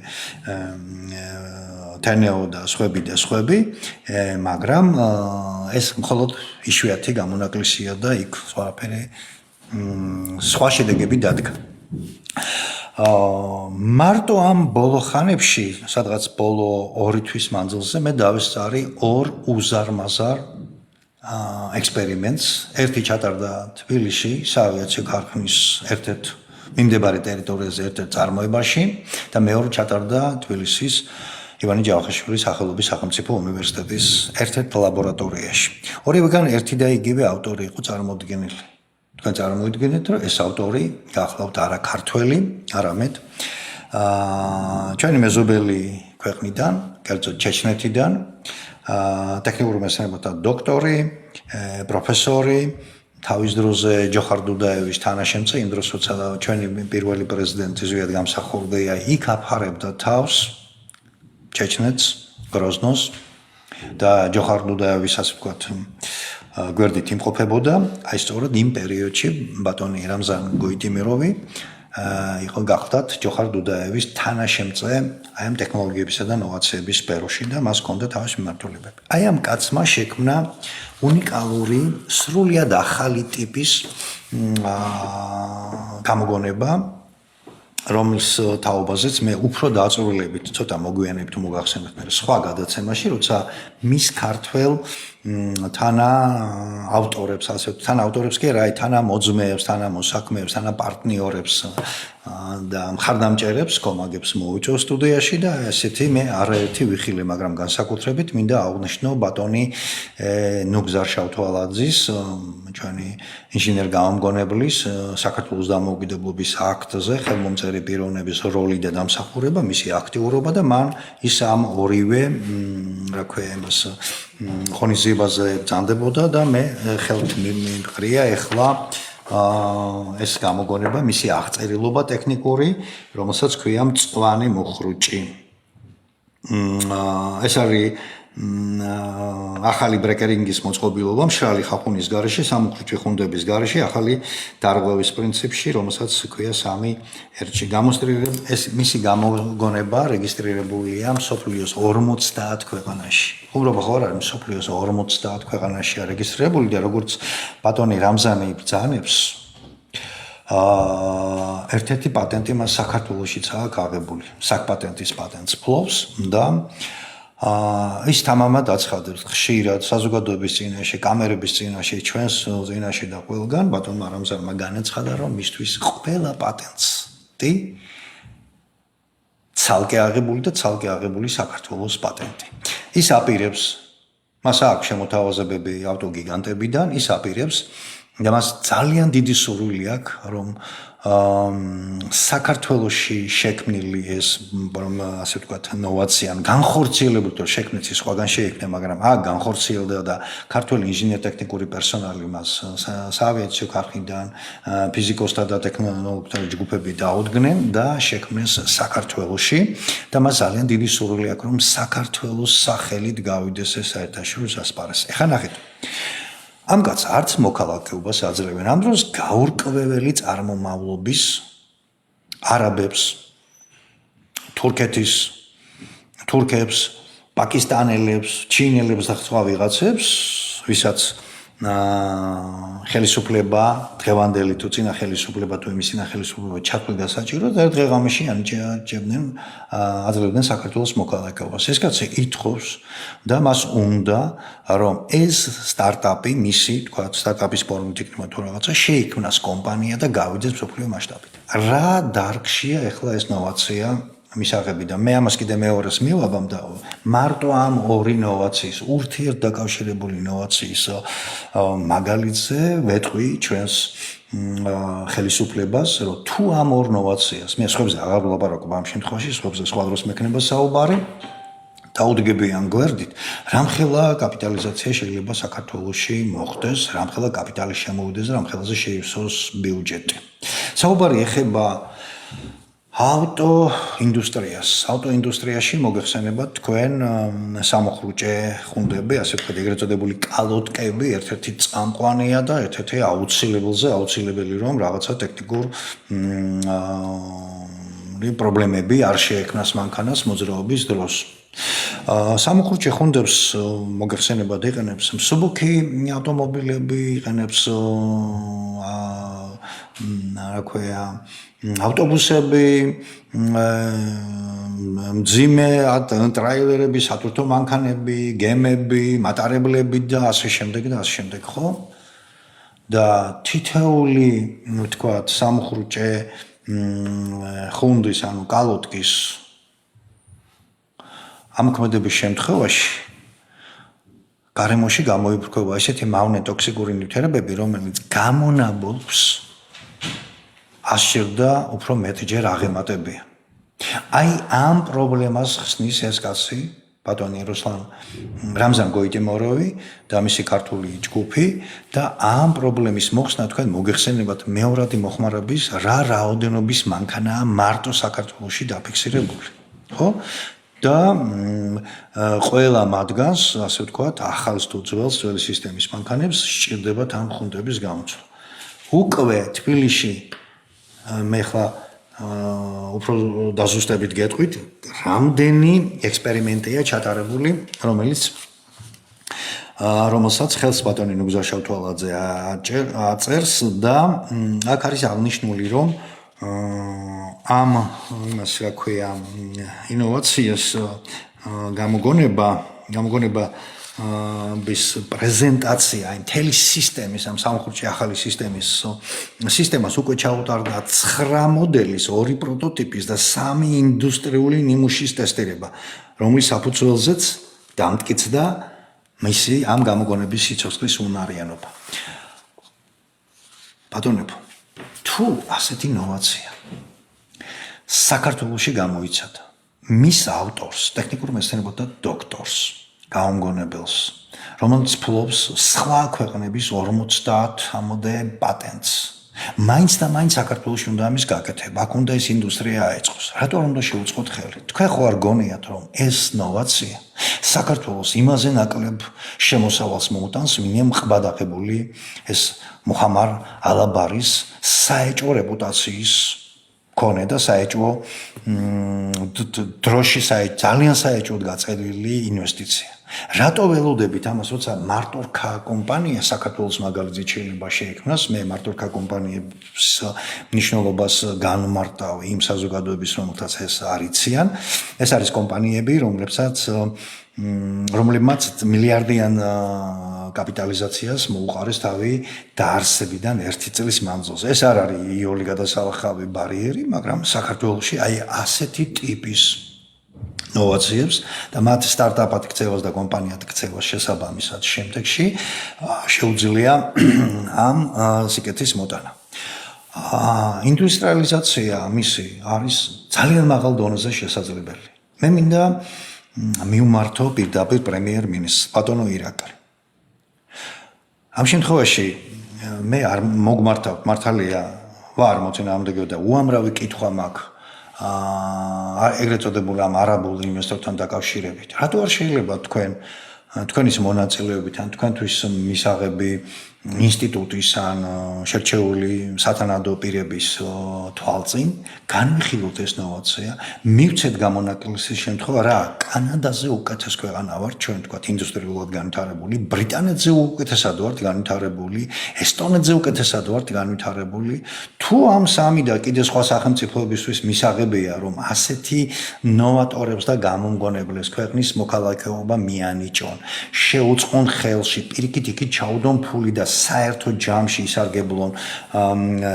თენეო და სხვები, მაგრამ ეს მხოლოდ იშვიათი გამონაკლისია და იქ სხვა შედეგები დადგა. მარტო ამ ბოლო ხანებში, სადღაც ბოლო 2 თვის მანძილზე მე დავესწარი 2 უზარმაზარ ექსპერიმენტს. ერთი ჩატარდა თბილისში, საავიაციო ქარხნის ერთ-ერთ მიმდებარე ტერიტორიაზე, ერთ-ერთ წარმოებაში და მეორე ჩატარდა თბილისის ივანე ჯავახიშვილის სახელობის სახელმწიფო უნივერსიტეტის ერთ-ერთ ლაბორატორიაში. ორივეგან ერთი და იგივე ავტორი იყო წარმოდგენილი. თქვენ წარმოიდგინეთ, რომ ეს ავტორი გახლავთ არა ქართველი, არამედ ჩვენი მეზობელი ქვეყნიდან, კერძოდ ჩეჩნეთიდან, ტექნიკურ მეცნიერებათა დოქტორი, პროფესორი, თავის დროზე ჯოხარ დუდაევის თანაშემწე, იმ დროს როცა ჩვენი პირველი პრეზიდენტი ზვიად გამსახურდია, იქ აფარებდა თავს ჩეჩნეთს, გროზნოს და ჯოხარ დუდაევის, ასე ვთქვათ, გვერდით იმყოფებოდა, აი სწორედ იმ პერიოდში ბატონი რამზან გოიტიმიროვი იყო გახლდათ ჯოხარ დუდაევის თანაშემწე აი ამ ტექნოლოგიებისა და ნოვაციების სფეროში და მას ჰქონდა თავისი მიმართულებები. აი ამ კაცმა შექმნა უნიკალური, სრულიად ახალი ტიპის გამოგონება, რომლის თაობაზეც მე უფრო დაწვრილებით ცოტა მოგვიანებით მოგახსენებთ მე სხვა გადაცემაში, როცა მის ქართველ თანა ავტორებს, ასე ვთქვათ, თანა ავტორებს კი არა, აი თანა მოძმეებს, თანა მოსაქმეებს, თანა პარტნიორებს და მხარდამჭერებს, კომაგებს მოვიწვევ სტუდიაში და ესეთი მე არაერთი ვიხილე, მაგრამ განსაკუთრებით მინდა აღვნიშნო ბატონი ნუგზარ შავთვალაძის, ჩვენი ინჟინერ-გამომგონებლის საქართველოს დამოუკიდებლობის აქტზე ხელმომწერი პიროვნების როლი და დამსახურება, მისი აქტიურობა და მან ის ამ ორივე, რა ქვია, იმას ღონისძიებაზე ბრძანდებოდა და მე ხელთ მიმყრია ეხლა ეს გამოგონება, მისი აღწერილობა ტექნიკური, რომელსაც ქვია მწვანე მუხრუჭი. ეს არის ახალი ბრეკერინგის მოწყობილობა, მშრალი ხახუნის გარეშე, სამუხრუჭი ხუნდების გარეშე, ახალი დარღვევის პრინციპში, რომელსაც ქვია 3R-ში. ეს მისი გამოგონება რეგისტრირებულია მსოფლიოს 50 ქვეყანაში. უბრალოდ ხო არ არის მსოფლიოს 50 ქვეყანაში არეგისტრირებული და როგორც ბატონი რამზანი ბრძანებს, ერთ-ერთი პატენტი მას საქართველოშიცაა აღებული. საკპატენტის პატენტს ფლობს და ის თამამად აცხადებს ხშირად საზოგადოების წინაშე, კამერების წინაშე, ჩვენს წინაშე და ყველგან ბატონმა რამზანმა განაცხადა, რომ მისთვის ყველა პატენტი ცალკე აღებული და ცალკე აღებული საქართველოს პატენტი. ის აპირებს, მას აქვს შემოთავაზებები ავტოგიგანტებიდან, ის აპირებს და მას ძალიან დიდი სურვილი აქვს, რომ საქართველოში შექმნილი ეს, ასე ვთქვათ, ნოვაცია, განხორციელებული თუ შექმნილი სხვაგან შეიქმნა, მაგრამ აქ განხორციელდა და ქართული ინჟინერ-ტექნიკური პერსონალი მას საავიაციო ქარხნიდან, ფიზიკოსთა და ტექნოლოგთა ჯგუფები დაუდგნენ და შექმნეს საქართველოში და მას ძალიან დიდი სურვილი აქვს, რომ საქართველოს სახელით გავიდეს ეს საერთაშორისო ასპარეზზე. ეხლა ნახეთ. ამ კაცს არც მოქალაქეობას აძლევენ. ამ დროს გაურკვეველი წარმომავლობის არაბებს, თურქებს პაკისტანელებს, ჩინელებს და სხვა ვიღაცებს, ვისაც ხელისუფლება დღევანდელი თუ წინა ხელისუფლება თუ იმის წინა ხელისუფლება ჩათვლიდა საჭირო და დღეღამეში ანიჭებდნენ აძლევდნენ საქართველოს მოქალაქეობას. ეს კაცი ითხოვს და მას უნდა რომ ეს სტარტაპი მისი თქვა სტარტაპის ფორმით იქნება თუ რაღაცა შეიქმნას კომპანია და გავიდეს მსოფლიო მასშტაბით. რა დარგშია ახლა ეს ნოვაცია მისაღები და მე ამას კიდე მეორეს მივაბამ და მარტო ამ ორი ნოვაციის ურთიერთდაკავშირებული ნოვაციის მაგალითზე ვეთყვი ჩვენს ხელისუფლებას რომ თუ ამ ორ ნოვაციას მე სხვებზე აღარ ვლაპარაკობ ამ შემთხვევაში სხვებზე სხვა დროს მექნება საუბარი დაუდგებიან გვერდით რამხელა კაპიტალიზაცია შეიძლება საქართველოში მოხდეს რამხელა კაპიტალი შემოვიდეს და რამხელაზე შეივსოს ბიუჯეტი საუბარი ეხება ავტოინდუსტრიაში მოგეხსენებათ თქვენ სამოხურჭე ხუნდები, ასე ვთქვათ, ეგრეთ წოდებული კალოტკები, ერთ-ერთი წამყვანია და ერთ-ერთი აუცილებელი რომ რაღაცა ტექნიკურ პრობლემები არ შეექმნას მანქანას მოძრაობის დროს. სამოხურჭე ხუნდებს მოგეხსენებათ იყენებს მსუბუქი ავტომობილები, იყენებს რა ქვია ავტობუსები, მძიმე ტრაილერები, სათვრთო მანქანები, გემები, მატარებლები და ასე შემდეგ, ხო? და თითეული, ვთქვათ, სამოხურჭე ხუნდის, ანუ კალოტკის ამოქმედების შემთხვევაში გარემოში გამოიბრუნება ესეთი მავნე ტოქსიკური ნივთიერებები, რომელიც გამონაბოლქვს ასჯერდა უფრო მეტჯერ აღემატებიან. აი ამ პრობლემას ხსნის ეს კაცი, ბატონი რუსლან რამზან გოიტემოროვი და მისი ქართული ჯგუფი და ამ პრობლემის მოხსნა თქვენ მოგეხსენებათ მეორადი მოხმარების რა რაოდენობის მანქანაა მარტო საქართველოში დაფიქსირებული. ხო? და ყველა მათგანს, ასე ვთქვათ, ახალს თუ ძველი სისტემის მანქანებს სჭირდებათ ამ ხუნდების გამოცვლა. უკვე თბილისში მე ხა უფრო დაზუსტებით გეტყვით, რამდენი ექსპერიმენტია ჩატარებული, რომელსაც ხელს ბატონი ნუგზა შავთვალაძე აწერს და აქ არის აღნიშნული, რომ ამ იმას რა ქვია ინოვაციას გამოგონება bis პრეზენტაცია მთელი სისტემის ამ სამოხურჭე ახალი სისტემას უკვე ჩაუტარდა 9 მოდელის 2 პროტოტიპის და 3 ინდუსტრიული ნიმუშის ტესტირება რომლის საფუძველზეც დამტკიცდა მისი ამ გამოგონების სიცოცხლის უნარიანობა ბატონებო თუ ასეთი ინოვაცია საქართველოში გამოიცადა მის ავტორს ტექნიკურ მეცნიერებათა დოქტორს გაუმგონებელს, რომელიც ფლობს სხვა ქვეყნების 50-მდე პატენტს. მაინც და მაინც საქართველოში უნდა ამის გაკეთება, აქ უნდა ეს ინდუსტრია აეწყოს. რატომ უნდა შეუწყოთ ხელი? თქვენ ხო არ გონიათ, რომ ეს ნოვაცია საქართველოს იმაზე ნაკლებ შემოსავალს მოუტანს, ვინმე ყბადაღებული ეს მუხამარ ალაბარის საეჭვო რეპუტაციის ქონე და საეჭვო დროში ძალიან საეჭვოდ გაწყობილი ინვესტიცია. რატო ველოდებით ამას, როცა მარტორქა კომპანია საქართველოს მაგალითად შეიძლება შეექმნას, მე მარტორქა კომპანიების მნიშვნელობას განმარტავ იმ საზოგადოების, რომელთაც ეს არიციან. ეს არის კომპანიები, რომლებმაც მილიარდიან კაპიტალიზაციას მოუყარეს თავი დაარსებიდან 1 წლის მანძილზე. ეს არ არის იოლი გადასალახავი ბარიერი, მაგრამ საქართველოში აი ასეთი ტიპის ნოვაციებს და მათ სტარტაპად ქცევას და კომპანიად ქცევას შესაბამისად შემდეგში შეუძლია ამ სიკეთის მოტანა. ინდუსტრიალიზაცია მისი არის ძალიან მაღალ დონეზე შესაძლებელი. მე მინდა მივმართო პირდაპირ პრემიერ-მინისტრს ბატონო ირაკლი. ამ შემთხვევაში მე არ მოგმართავ მართალია ვარ მოწინააღმდეგე და უამრავი კითხვა მაქვს ეგრეთ წოდებულ ამ არაბულ ინვესტორთან დაკავშირებით. რატო არ შეიძლება თქვენის მონაწილეობით ან თქვენთვის მისაღები ინსტიტუტის ან შერჩეული სათანადო პირების თვალწინ განვიხილოთ ეს ნოვაცია, მივცეთ გამონაკლისის შემთხვევა რა კანადაზე უკეთეს ქვეყანა ვარ ჩვენ თქვათ ინდუსტრიულად განვითარებული, ბრიტანეთზე უკეთესად ვართ განვითარებული, ესტონეთზე უკეთესად ვართ განვითარებული, თუ ამ სამი და კიდე სხვა სახელმწიფოებისთვის მისაღებია რომ ასეთი ნოვატორებს და გამომგონებლებს ქვეყნის მოქალაქეობა მიანიჭონ, შეუწყონ ხელში, პირიქით იქით ჩაუდონ ფული და საერთო ჯამში ისარგებლონ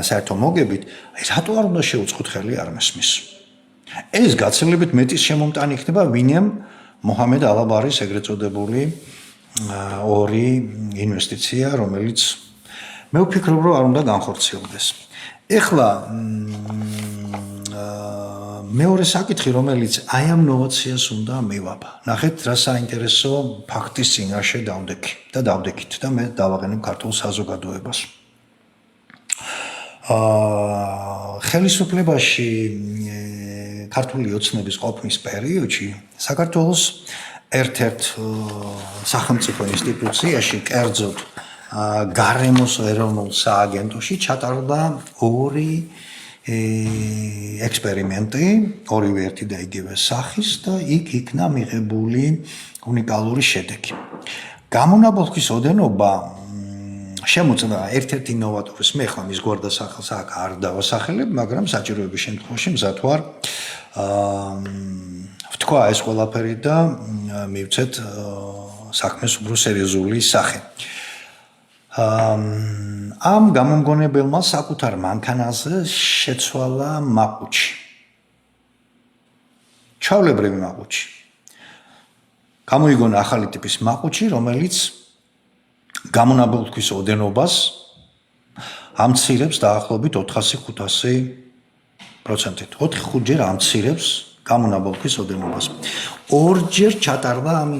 საერთო მოგებით, რატო არ უნდა შეუწყოთ ხელი არ მესმის. ეს გაცილებით მეტის შემომტანი იქნება ვინემ მოჰამედ ალაბარის ეგრეთ წოდებული ორი ინვესტიცია, რომელიც მე ვფიქრობ, რომ არ უნდა განხორციელდეს. ეხლა მეორე საკითხი, რომელიც აი ამ ნოვაციას უნდა მივაბა. ნახეთ, რა საინტერესო ფაქტის წინაშე დავდექით და მე დავაყენებ ქართულ საზოგადოებას. ხელისუფლებაში ქართული ოცნების ყოფნის პერიოდში საქართველოს ერთ-ერთ სახელმწიფო ინსტიტუციაში, კერძოდ გარემოს ეროვნულ სააგენტოში ჩატარდა ორი ექსპერიმენტი, ორივე ერთი და იგივე სახის და იქ იქნა მიღებული უნიკალური შედეგი. გამონაბოლქვის ოდენობა შემოწმდა ერთ-ერთი ნოვატორის, მე ხომ ის გვარდასახელს აქ არ დავასახელებ, მაგრამ საჭიროების შემთხვევაში მზად ვარ ვთქვა ეს ყველაფერი და მივცეთ საქმეს უფრო სერიოზული სახე. ამ გამომგონებელმა საკუთარ მანქანაზე შეცვალა მაყუჩი. ჩავლებრივი მაყუჩი. გამოიგონა ახალი ტიპის მაყუჩი, რომელიც გამონაბოლქვის ოდენობას ამცირებს დაახლოებით 400-500%. 4-5 ჯერ ამცირებს გამონაბოლქვის ოდენობას. ორჯერ ჩატარდა ამ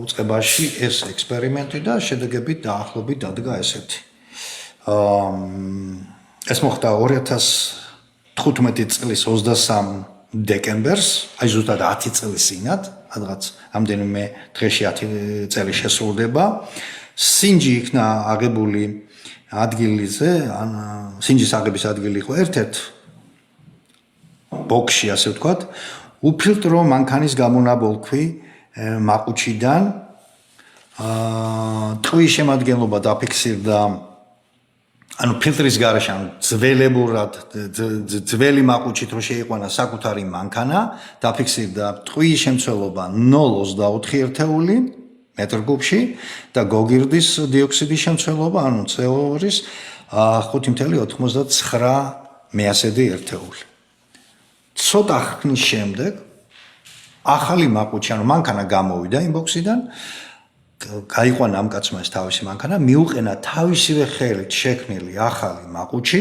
უწყებაში ეს ექსპერიმენტი და შედეგებით დაახლოებით დადგა ესეთი. ეს მოხდა 2015 წლის 23 დეკემბერს, აი ზუსტად 10 წლის წინათ, რაღაც ამდენიმე დღეში 10 წელი შესრულდება. სინჯი იქნა აღებული ადგილიზე, ან სინჯის აღების ადგილი იყო ერთ-ერთ ბოქსში, ასე ვთქვათ, უფილტრო მანქანის გამონაბოლქვი მაყუჩიდან ტყვის შემადგენლობა დაფიქსირდა, ანუ ფილტრის გარეშე, ანუ ძველებურად ძველი მაყუჩით რო შეიყვანა საკუთარი მანქანა, დაფიქსირდა ტყვის შემცველობა 0.24 ერთეული მეტრ კუბში და გოგირდის დიოქსიდის შემცველობა, ანუ CO2-ის 5.99 მეასედი ერთეული. ცოტა ხნის შემდეგ ახალი მაყუჩი, ანუ მანქანა გამოვიდა იმ ბოქსიდან, გაიყვანა ამ კაცმა ეს თავისი მანქანა, მიუყენა თავისივე ხელით შექმნილი ახალი მაყუჩი,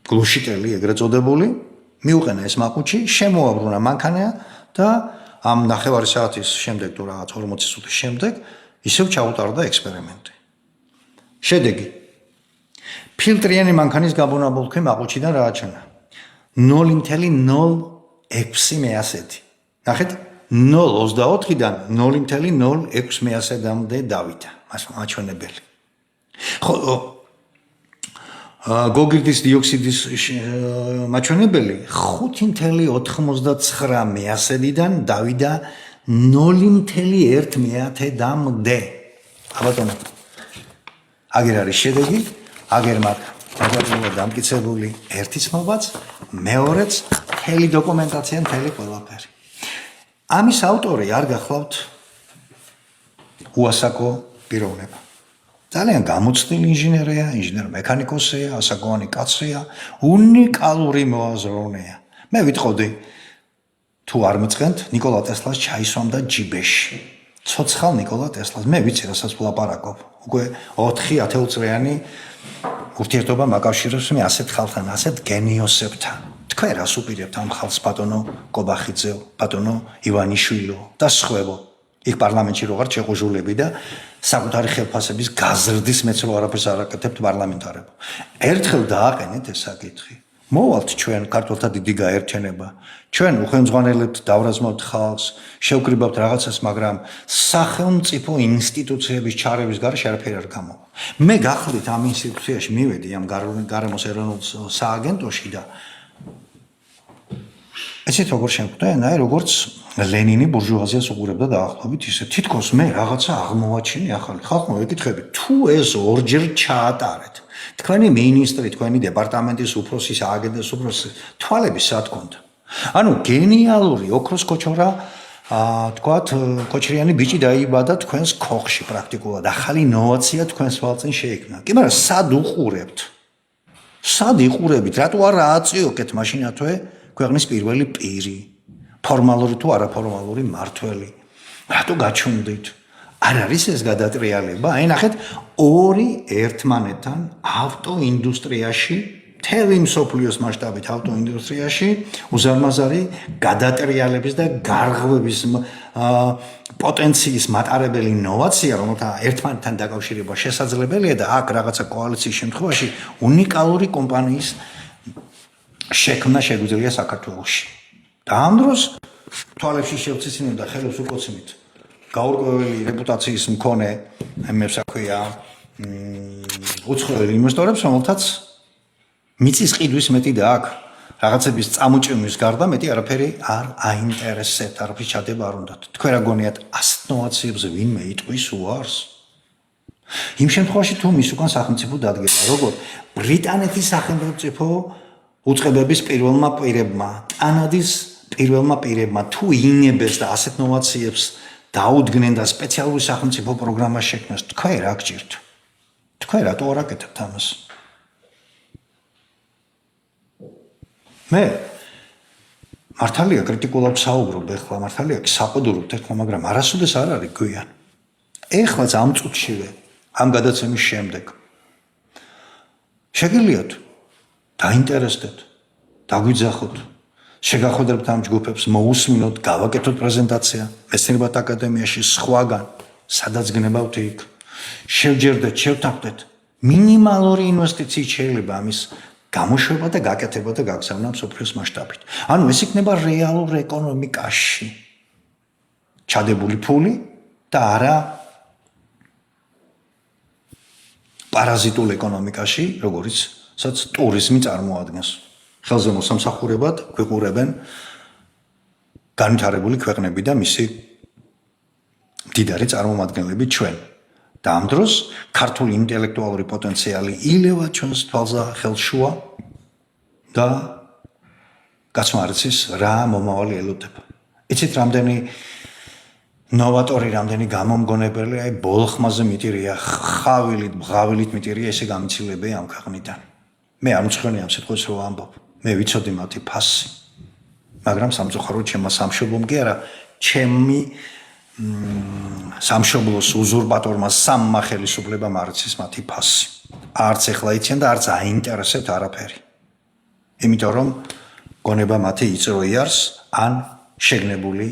გლუშიტელი ეგრეთ წოდებული, მიუყენა ეს მაყუჩი, შემოაბრუნა მანქანა და ამ ნახევარი საათის შემდეგ თუ რაღაც 40 წუთის შემდეგ ისევ ჩაუტარდა ექსპერიმენტი. შედეგი. ფილტრიანი მანქანის გამონაბოლქვი მაყუჩიდან რა აჩვენა? 0.06 მეასედი. ნახეთ, 0.24-დან 0.06 მეასედამდე დავიდა. მაჩვენებელი. ხო, გოგირდის დიოქსიდის მაჩვენებელი 5.99 მეასედიდან დავიდა 0.1 მეათედამდე. აბატონო. აგერ არის შედეგი, აგერ მაქვს დაგარკვევა დამტკიცებული ერთის მობაც, მეორეც მთელი დოკუმენტაცია, მთელი ყველაფერი. ამის ავტორი არ გახლავთ უასაკო პიროვნება. ძალიან გამოცდილი ინჟინერია, ინჟინერ-მექანიკოსია, ასაკოვანი კაცია, უნიკალური მოაზროვნეა. მე ვიტყოდი, თუ არ მიწყენთ, ნიკოლა ტესლას ჩაისვამდა ჯიბეში. ცოცხალ ნიკოლა ტესლას. მე ვიცი, რასაც ვლაპარაკობ. უკვე 4 ათეულწლიანი ურთიერთობა მაკავშირებს მე ასეთ ხალხთან, ასეთ გენიოსებთან. თქვენ რას უპირებთ ამ ხალხს, ბატონო კობახიძე, ბატონო ივანიშვილო და სხვაებო. იქ პარლამენტში რო ვართ შეყუჟულები და საკუთარი ხელფასების გაზრდის მეც რო არაფერს არ აკეთებთ პარლამენტარებო. ერთხელ დააყენეთ ეს საკითხი. მოვალთ ჩვენ ქართველთა დიდი გაერთიანება. ჩვენ უხელმძღვანელებთ, დავრაზმავთ ხალხს, შევკრიბავთ რაღაცას, მაგრამ სახელმწიფო ინსტიტუციების ჩარევის გარეშე არაფერი არ გამოვა. მე გახლით ამ ინსტიტუციაში მივედი ამ გარემოს ეროვნულ სააგენტოში და ესეთ როგორ შემკვდა, როგორც ლენინი ბურჟუაზიას უყურებდა დაახლოებით ისე. თითქოს მე რაღაცა აღმოვაჩინე ახალი. ხალხმა ვეკითხები, თუ ეს ორჯერ ჩაატარეთ, თქვენი მინისტრი, თქვენი დეპარტამენტის უფროსი, სააგენტოს უფროსი, თვალები სად გქონდა? ანუ გენიალური ოქროს კოჩორა თქვათ, კოჩრიანი ბიჭი დაიბადა თქვენს ქოხში პრაქტიკულად. ახალი ინოვაცია თქვენს თვალწინ შეიქმნა. კი, მაგრამ სად უყურებთ? სად იყურებით? რატო არ აწიოკეთ მაშინათვე ქვეყნის პირველი პირი, ფორმალური თუ არაფორმალური მართველი? რატო გაჩვენდით? არ არის ეს გადატრიალება? აი ნახეთ, ორი ერთმანეთთან ავტოინდუსტრიაში, მთელი მსოფლიოს მასშტაბით ავტოინდუსტრიაში უზარმაზარი გადატრიალების და გარღვევის პოტენციის მატარებელი ინოვაცია, რომელთა ერთმანეთთან დაკავშირება შესაძლებელია და აქ რაღაცა კოალიციის შემთხვევაში უნიკალური კომპანიის შექმნა შეგვიძლია საქართველოში. და ამ დროს თვალებში შევციცინებ და ხელებს უკოცნით გაურკვეველი რეპუტაციის მქონე იმებს აქვია უცხოელი ინვესტორებს, რომელთაც მიწის ყიდვის მეტი და აქ რაღაცების წამოჭიმვის გარდა მეტი არაფერი არ აინტერესებთ, არაფრის ჩადება არ უნდათ. თქვენ რა გონიათ, ასეთ ნოვაციებს ვინმე იტყვის უარს? იმ შემთხვევაში თუ მის უკან სახელმწიფო დადგება, როგორ ბრიტანეთის სახელმწიფო უწყებების პირველმა პირებმა, კანადის პირველმა პირებმა თუ ინებეს და ასეთ ნოვაციებს დაუდგნენ და სპეციალური სახელმწიფო პროგრამა შექმნეს, თქვენ რა გჭირთ? თქვენ რატო არ აკეთებთ ამას? მე მართალია კრიტიკულად საუბრობ ეხლა, მართალია საყდურობთ ეხლა, მაგრამ არასოდეს არ არის გვიან. ეხლაც ამ წუთშივე, ამ გადაცემის შემდეგ შეგიძლიათ დაინტერესდეთ, დაგვიძახოთ, შეგახვედრებთ ამ ჯგუფებს, მოусმინოთ, გავაკეთოთ პრეზენტაცია მეცნიერებათა აკადემიაში, სხვაგან, სადაც გნებავთ იქ, შევჯერდეთ, შევთანხმდეთ, მინიმალური ინვესტიციით შეიძლება ამის გამოშვება და გაკეთება და გაგზავნა მსოფლიოს მასშტაბით. ანუ ეს იქნება რეალურ ეკონომიკაში ჩადებული ფული და არა პარაზიტულ ეკონომიკაში, როგორიცაც ტურიზმი წარმოადგენს. ხელზე მოსამსახურებად გვიყურებენ განვითარებული ქვეყნები და მისი მდიდარი წარმომადგენლები ჩვენ. და ამ დროს ქართული ინტელექტუალური პოტენციალი ილევა ჩვენს თვალზე ხელშუა და გასმარცის რა მომავალი ელოდება. იცით რამდენი ნოვატორი, რამდენი გამომგონებელი, აი ბოლხმაზე მიტირია, ხავილით, ბღავილით მიტირია ესე გამიცილებია ამ ქვეყნიდან. მე არ მწვენი ამ სიტყვას რო ამბობ. მე ვიცოდი მათი ფასი. მაგრამ სამწუხაროდ ჩემმა სამშობლომ კი არა, ჩემი სამშობლოს უზურპატორმა სამმა ხელისუფლებამ არცის მათი ფასი. არც ეხლა იციან და არც აინტერესებთ არაფერი. იმიტომ რომ გონება მათი იწრო იარს ან შეგნებული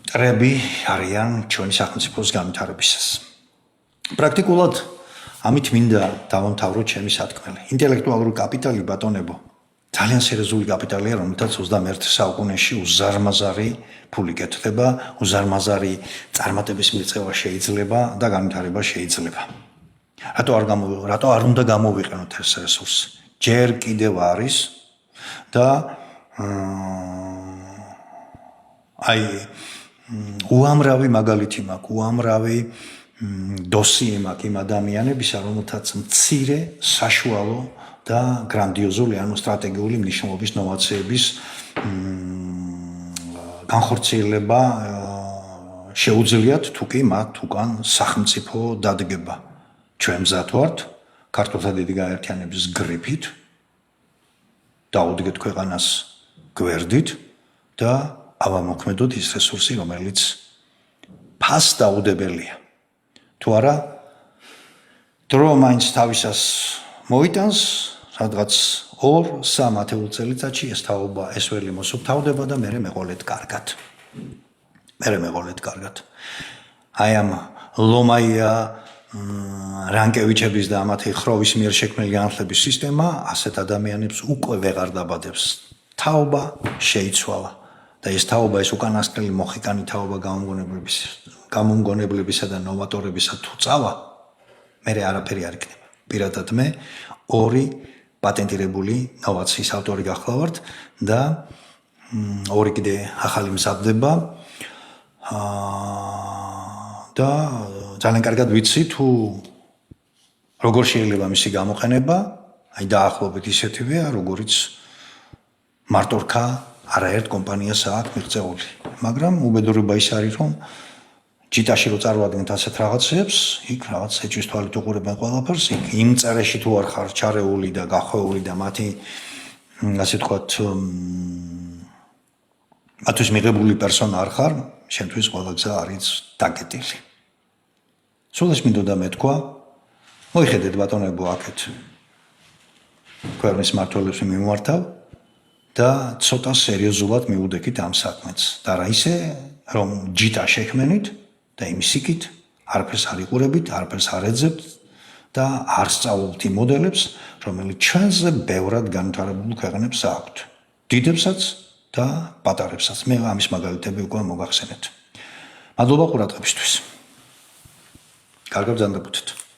მტრები არიან ჩვენი სახელმწიფოს განვითარებისას. პრაქტიკულად ამით მინდა დავამთავრო ჩემი სათქმელი. ინტელექტუალური კაპიტალი, ბატონებო, ძალიან სერიოზული კაპიტალია, რომელთაც 21 საუკუნეში უზარმაზარი ფული კეთდება, უზარმაზარი წარმატების მიღწევა შეიძლება და განვითარება შეიძლება. რატო არ უნდა გამოვიყენოთ ეს რესურსი? ჯერ კიდევ არის და აი უამრავი მაგალითი მაქვს, უამრავი დოსიე მაქვს იმ ადამიანებისა, რომელთაც მცირე, საშუალო და გრანდიოზული, ანუ სტრატეგიული მნიშვნელობის ნოვაციების განხორციელება შეუძლიათ თუ კი მათ უკან სახელმწიფო დადგება. ჩვენ მზად ვართ ქართულთა დიდი გაერთიანების გრიფით დაუდგეთ ქვეყანას გვერდით და ავამოქმედოთ ის რესურსი, რომელიც ფასდაუდებელია. თუ არა, დრო მაინც თავისას მოიტანს, სადღაც 2-3 ათეულ წელიწადში ეს თაობა, ეს ველი მოსუფთავდება და მერე მეყოლეთ კარგად. აი ამ ლომაია რანკევიჩების და ამათი ხროვის მიერ შექმნილი განათლების სისტემა ასეთ ადამიანებს უკვე ვეღარ დაბადებს. თაობა შეიცვალა და ეს თაობა, ეს უკანასკნელი მოხიკანი თაობა გამომგონებლებისა და ნოვატორებისა თუ წავა, მე არაფერი არ იქნება. პირადად მე ორი პატენტირებული ნოვაციის ავტორი გახლავართ და ორი კიდე ახალი მზადდება და ძალიან კარგად ვიცი თუ როგორ შეიძლება მისი გამოყენება, აი დაახლოებით ისეთივეა, როგორიც მარტორქა არაერთ კომპანიას აქვს მიღწეული. მაგრამ უბედურება ის არის, რომ ჯიტაში რო წარმოადგენთ ასეთ რაღაცებს, იქ რაღაც ეჭვის თვალით უყურებენ ყველაფერს, იქ იმ წერეში თუ არ ხარ ჩარეული და გახვეული და მათი ასე ვთქვათ მათთვის მიღებული პერსონა არ ხარ, შენთვის ყველა გზა არის დაკეტილი. სულ ეს მინდოდა მეთქვა. მოიხედეთ ბატონებო აქეთ ქვეყნის მმართველებს მიმართავ და ცოტა სერიოზულად მიუდექით ამ საქმეს. და რა ისე, რომ ჯიტა შექმენით და იმის იქით არაფერს არ იყურებით, არაფერს არ ეძებთ და არ სწავლობთ იმ მოდელებს, რომელიც ჩვენზე ბევრად განვითარებულ ქვეყნებს აქვთ. დიდებსაც და პატარებსაც. მე ამის მაგალითები უკვე მოგახსენეთ. მადლობა ყურადღებისთვის. კარგად ბრძანდებით.